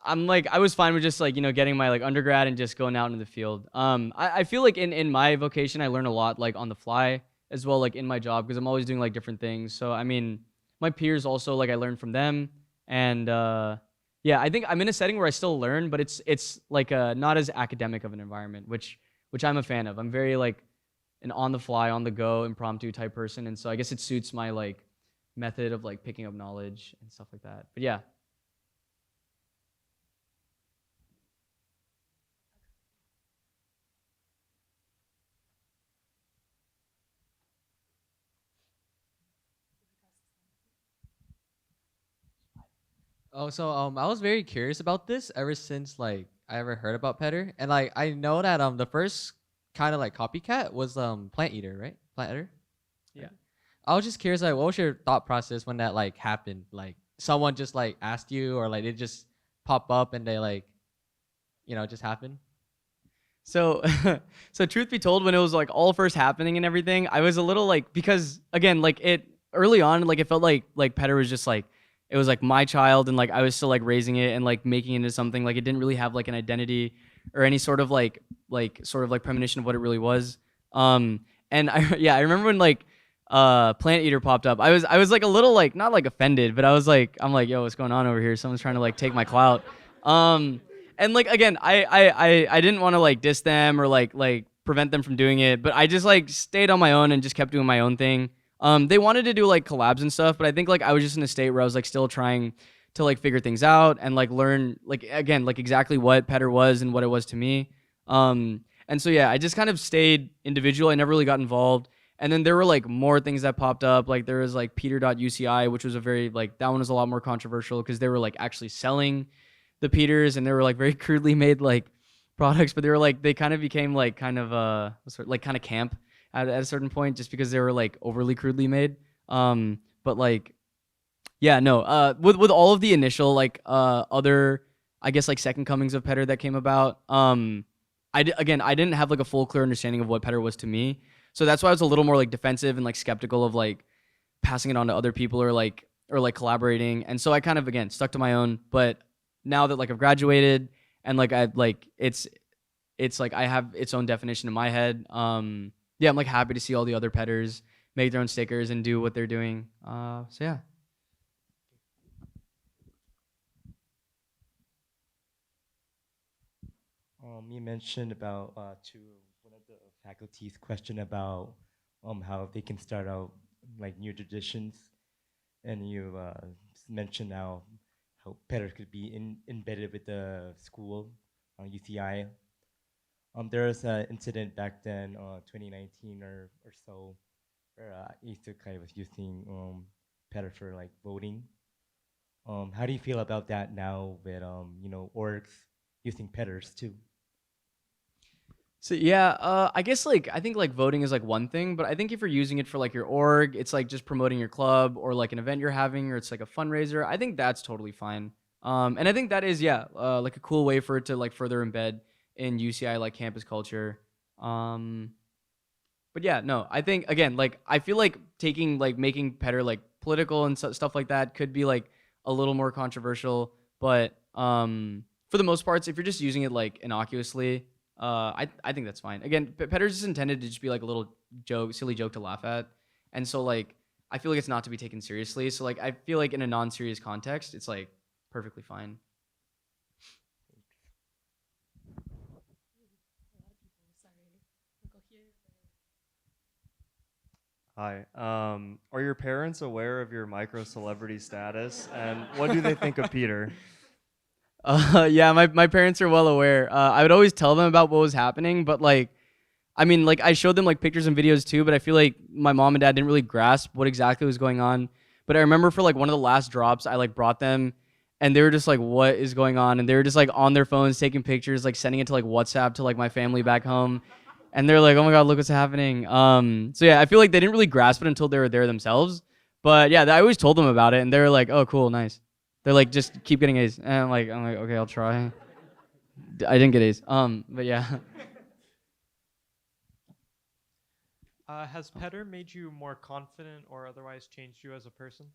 I'm like, I was fine with just like, getting my like undergrad and just going out into the field. I feel like in my vocation, I learn a lot like on the fly as well, like in my job, because I'm always doing like different things. So, I mean, my peers also, like I learn from them. And yeah, I think I'm in a setting where I still learn, but it's like not as academic of an environment, which I'm a fan of. I'm very like an on the fly, on the go, impromptu type person. And so I guess it suits my like method of like picking up knowledge and stuff like that. But yeah. Oh, so I was very curious about this ever since like I ever heard about Petter, and like I know that the first kind of like copycat was Plant Eater, right? Plant Eater. Yeah. I was just curious, like, what was your thought process when that like happened? Like, someone just like asked you, or like it just pop up and they like, just happen. So, so truth be told, when it was like all first happening and everything, I was a little like, because again, like it early on, like it felt like Petter was just like, it was like my child and like I was still like raising it and like making it into something. Like it didn't really have like an identity or any sort of like premonition of what it really was. And I remember when like Plant Eater popped up, I was like a little like not like offended, but I'm like, yo, what's going on over here? Someone's trying to like take my clout. and like again, I didn't want to like diss them or like prevent them from doing it, but I just like stayed on my own and just kept doing my own thing. They wanted to do like collabs and stuff, but I think like I was just in a state where I was like still trying to like figure things out and like learn like again like exactly what Petter was and what it was to me. And so yeah, I just kind of stayed individual. I never really got involved. And then there were like more things that popped up. Like there was like Peter.UCI, which was a very like that one was a lot more controversial because they were like actually selling the Peters and they were like very crudely made like products, but they were like they kind of became like kind of like kind of camp at a certain point just because they were like overly crudely made. But like yeah, no. With all of the initial like other I guess like second comings of Petter that came about, again I didn't have like a full clear understanding of what Petter was to me. So that's why I was a little more like defensive and like skeptical of like passing it on to other people or like collaborating. And so I kind of again stuck to my own. But now that like I've graduated and like I like it's like I have its own definition in my head. Yeah, I'm like happy to see all the other Petters make their own stickers and do what they're doing. So yeah. You mentioned about to one of the faculty's question about how they can start out like new traditions, and you mentioned how Petter could be embedded with the school, UCI. There was an incident back then, 2019 or so, where Isekai was using Petter for like voting. How do you feel about that now with orgs using Petters too? So yeah, I guess like I think like voting is like one thing, but I think if you're using it for like your org, it's like just promoting your club or like an event you're having, or it's like a fundraiser. I think that's totally fine. And I think that is like a cool way for it to like further embed in UCI like campus culture. But yeah, no, I think again like I feel like taking like making Petter like political and stuff like that could be like a little more controversial, but for the most parts, if you're just using it like innocuously. I think that's fine. Again, Petter's is intended to just be like a little joke, silly joke to laugh at, and so like I feel like it's not to be taken seriously. So like I feel like in a non-serious context, it's like perfectly fine. Hi. Are your parents aware of your micro celebrity status, and what do they think of Peter? Yeah, my parents are well aware. I would always tell them about what was happening, but like, I mean, like I showed them like pictures and videos too, but I feel like my mom and dad didn't really grasp what exactly was going on. But I remember for like one of the last drops, I like brought them, and they were just like, "What is going on?" And they were just like on their phones taking pictures, like sending it to like WhatsApp to like my family back home, and they're like, "Oh my God, look what's happening." So yeah, I feel like they didn't really grasp it until they were there themselves. But yeah, I always told them about it, and they were like, "Oh, cool, nice." They're like, just keep getting A's. And I'm like, okay, I'll try. I didn't get A's. But yeah. Has Petter made you more confident or otherwise changed you as a person?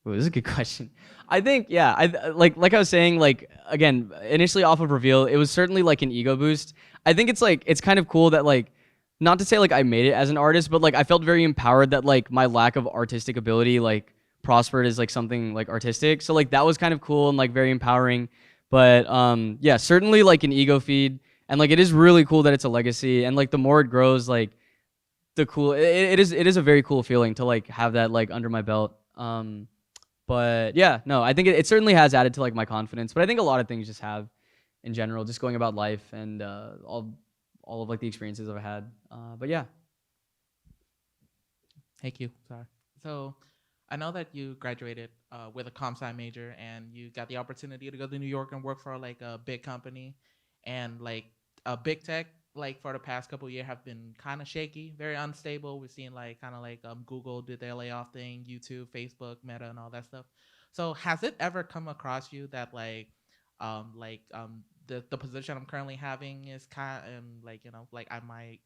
Ooh, this is a good question. I think, yeah, like I was saying, like, again, initially off of Reveal, it was certainly like an ego boost. I think it's like, it's kind of cool that like, not to say like I made it as an artist, but like I felt very empowered that like my lack of artistic ability, like, prospered as like something like artistic. So like that was kind of cool and like very empowering. But yeah, certainly like an ego feed. And like it is really cool that it's a legacy. And like the more it grows, like the cool it is a very cool feeling to like have that like under my belt. But yeah, no, I think it certainly has added to like my confidence. But I think a lot of things just have in general, just going about life and all of like the experiences I've had. But yeah. Thank you. Sorry. So I know that you graduated with a comp sci major and you got the opportunity to go to New York and work for like a big company, and like a big tech like for the past couple of years have been kind of shaky, very unstable. We're seeing like kind of like Google did their layoff thing, YouTube, Facebook, Meta, and all that stuff. So has it ever come across you that the position I'm currently having is kind of like like I might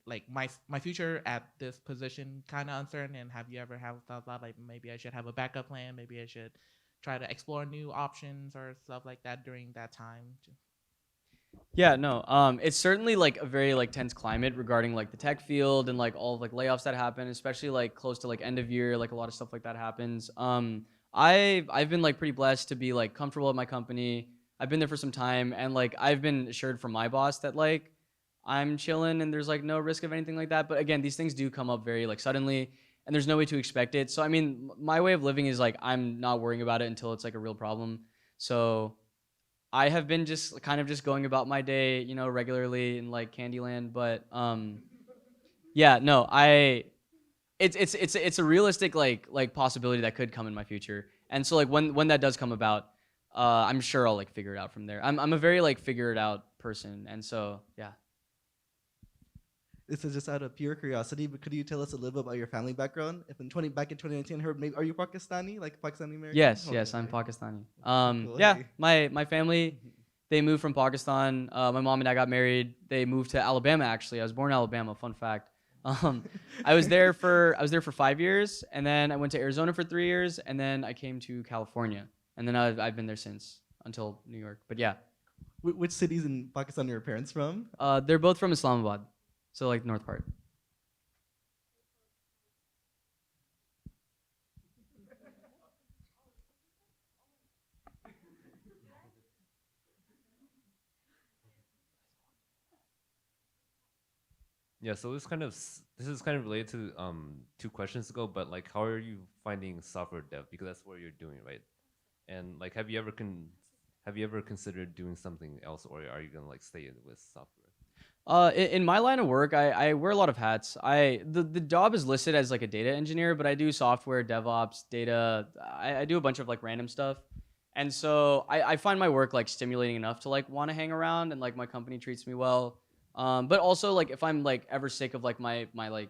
like my future at this position kind of uncertain, and have you ever have thought about like maybe I should have a backup plan, maybe I should try to explore new options or stuff like that during that time? Yeah, no, it's certainly like a very like tense climate regarding like the tech field and like all of like layoffs that happen, especially like close to like end of year, like a lot of stuff like that happens. I've been like pretty blessed to be like comfortable at my company. I've been there for some time, and like I've been assured from my boss that like I'm chilling and there's like no risk of anything like that. But again, these things do come up very like suddenly, and there's no way to expect it. So I mean, my way of living is like I'm not worrying about it until it's like a real problem. So I have been just kind of just going about my day, you know, regularly in like Candyland. But yeah, no, it's a realistic like possibility that could come in my future. And so like when that does come about, I'm sure I'll like figure it out from there. I'm a very like figure it out person, and so yeah. This is just out of pure curiosity, but could you tell us a little bit about your family background? If in back in 2019, I heard maybe are you Pakistani, like Pakistani American? Yes, Okay, yes, I'm okay. Pakistani. Cool, Yeah, okay. my family, they moved from Pakistan. My mom and dad got married. They moved to Alabama. Actually, I was born in Alabama. Fun fact. I was there for 5 years, and then I went to Arizona for 3 years, and then I came to California, and then I've been there since until New York. But yeah, Which cities in Pakistan are your parents from? they're both from Islamabad, so like north part. Yeah, so this is kind of related to 2 questions ago, but like how are you finding software dev, because that's what you're doing, right? And like have you ever considered doing something else, or are you gonna like stay with software? In my line of work, I wear a lot of hats. The job is listed as like a data engineer, but I do software, DevOps, data. I do a bunch of like random stuff. And so I find my work like stimulating enough to like want to hang around, and like my company treats me well. But also like if I'm like ever sick of like my like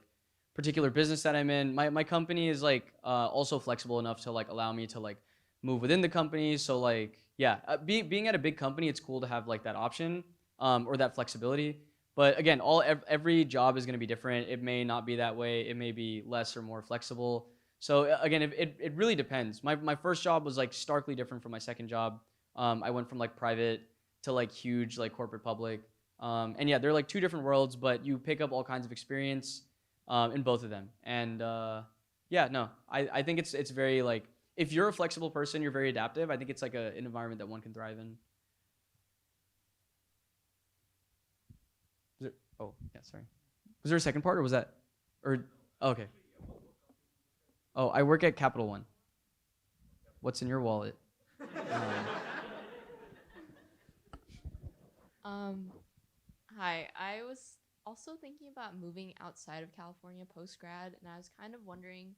particular business that I'm in, my company is like also flexible enough to like allow me to like move within the company. So like yeah, being at a big company, it's cool to have like that option or that flexibility. But again, every job is going to be different. It may not be that way. It may be less or more flexible. So again, it really depends. My first job was like starkly different from my second job. I went from like private to like huge like corporate public. And yeah, they're like two different worlds, but you pick up all kinds of experience in both of them. And yeah, no, I think it's very like if you're a flexible person, you're very adaptive. I think it's like an environment that one can thrive in. Oh, yeah, sorry. Was there a second part, or was that, or, oh, okay. Oh, I work at Capital One. What's in your wallet? Hi, I was also thinking about moving outside of California post grad, and I was kind of wondering,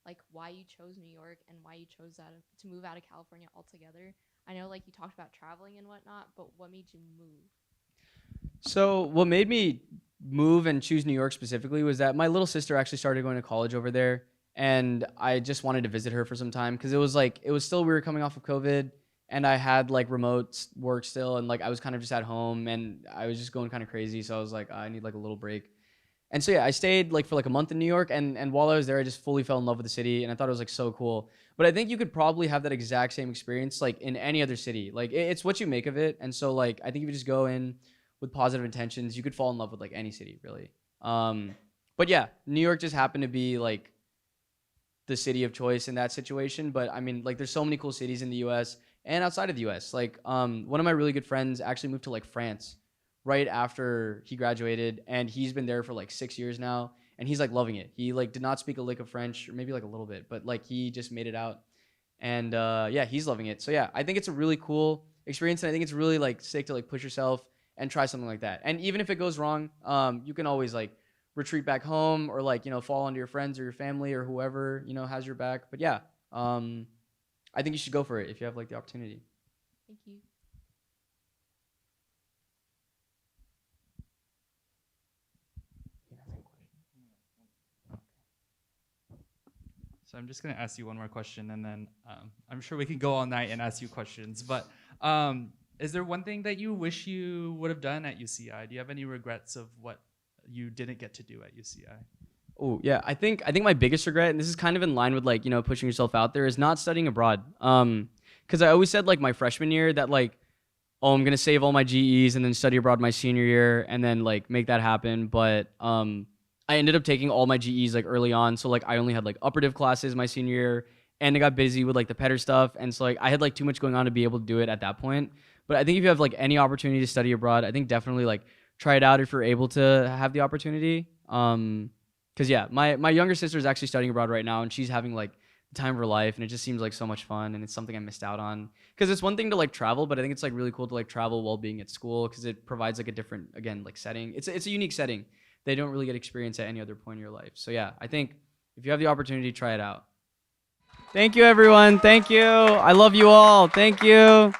like, why you chose New York and why you chose to move out of California altogether. I know, like, you talked about traveling and whatnot, but what made you move? So what made me move and choose New York specifically was that my little sister actually started going to college over there, and I just wanted to visit her for some time because it was still we were coming off of COVID, and I had like remote work still, and like I was kind of just at home and I was just going kind of crazy, so I was like I need like a little break. And so yeah, I stayed like for like a month in New York, and while I was there, I just fully fell in love with the city, and I thought it was like so cool. But I think you could probably have that exact same experience like in any other city. Like it's what you make of it, and so like I think if you just go in with positive intentions, you could fall in love with like any city really. But yeah, New York just happened to be like the city of choice in that situation. But I mean, like there's so many cool cities in the U.S. and outside of the U.S. Like one of my really good friends actually moved to like France right after he graduated, and he's been there for like 6 years now, and he's like loving it. He like did not speak a lick of French, or maybe like a little bit, but like he just made it out, and yeah, he's loving it. So yeah, I think it's a really cool experience, and I think it's really like sick to like push yourself and try something like that. And even if it goes wrong, you can always like retreat back home, or like fall onto your friends or your family or whoever has your back. But yeah, I think you should go for it if you have like the opportunity. Thank you. So I'm just gonna ask you one more question, and then I'm sure we can go all night and ask you questions. But is there one thing that you wish you would have done at UCI? Do you have any regrets of what you didn't get to do at UCI? Oh yeah, I think my biggest regret, and this is kind of in line with like pushing yourself out there, is not studying abroad. Because I always said like my freshman year that like, oh, I'm gonna save all my GEs and then study abroad my senior year and then like make that happen. But I ended up taking all my GEs like early on, so like I only had like upper div classes my senior year, and I got busy with like the Petter stuff, and so like I had like too much going on to be able to do it at that point. But I think if you have like any opportunity to study abroad, I think definitely like try it out if you're able to have the opportunity. Cause yeah, my younger sister is actually studying abroad right now, and she's having like the time of her life, and it just seems like so much fun, and it's something I missed out on. Cause it's one thing to like travel, but I think it's like really cool to like travel while being at school, cause it provides like a different, again, like setting. It's a unique setting. They don't really get experience at any other point in your life. So yeah, I think if you have the opportunity, try it out. Thank you, everyone. Thank you. I love you all. Thank you.